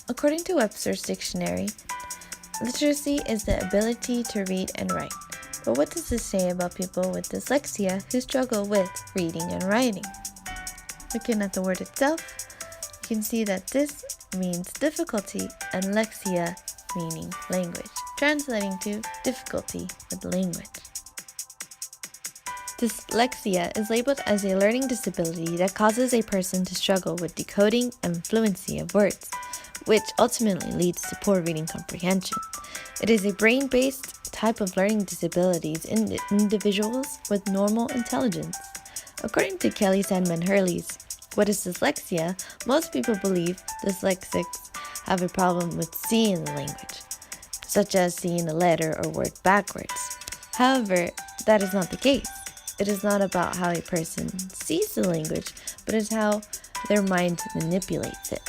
According to Webster's dictionary, literacy is the ability to read and write. But what does this say about people with dyslexia who struggle with reading and writing? Looking at the word itself, you can see that this means difficulty and lexia meaning language, translating to difficulty with language. Dyslexia is labeled as a learning disability that causes a person to struggle with decoding and fluency of words, which ultimately leads to poor reading comprehension. It is a brain-based type of learning disabilities in individuals with normal intelligence. According to Kelly Sandman-Hurley's What is Dyslexia?, most people believe dyslexics have a problem with seeing the language, such as seeing a letter or word backwards. However, that is not the case. It is not about how a person sees the language, but it's how their mind manipulates it.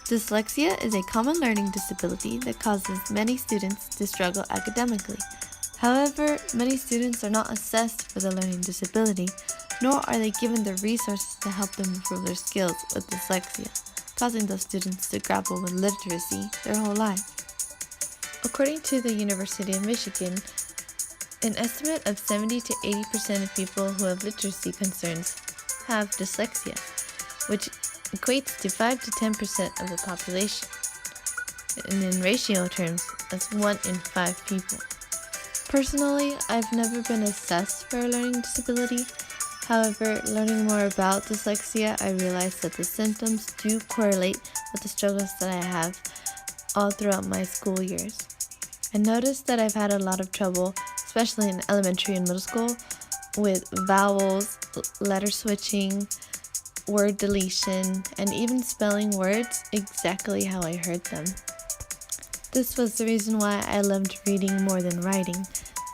Dyslexia is a common learning disability that causes many students to struggle academically. However, many students are not assessed for the learning disability, nor are they given the resources to help them improve their skills with dyslexia, causing those students to grapple with literacy their whole life. According to the University of Michigan, an estimate of 70 to 80% of people who have literacy concerns have dyslexia, which equates to 5 to 10% of the population, and in ratio terms, that's 1 in 5 people. Personally, I've never been assessed for a learning disability. However, learning more about dyslexia, I realized that the symptoms do correlate with the struggles that I have all throughout my school years. I noticed that I've had a lot of trouble, especially in elementary and middle school, with vowels, letter switching, word deletion, and even spelling words exactly how I heard them. This was the reason why I loved reading more than writing,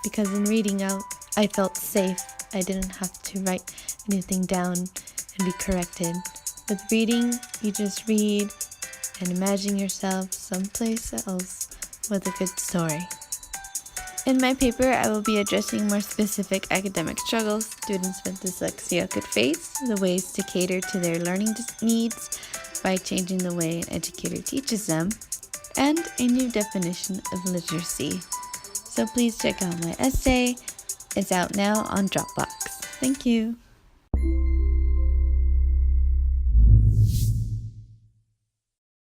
because in reading I felt safe. I didn't have to write anything down and be corrected. With reading, you just read and imagine yourself someplace else with a good story. In my paper, I will be addressing more specific academic struggles students with dyslexia could face, the ways to cater to their learning needs by changing the way an educator teaches them, and a new definition of literacy. So please check out my essay. It's out now on Dropbox. Thank you.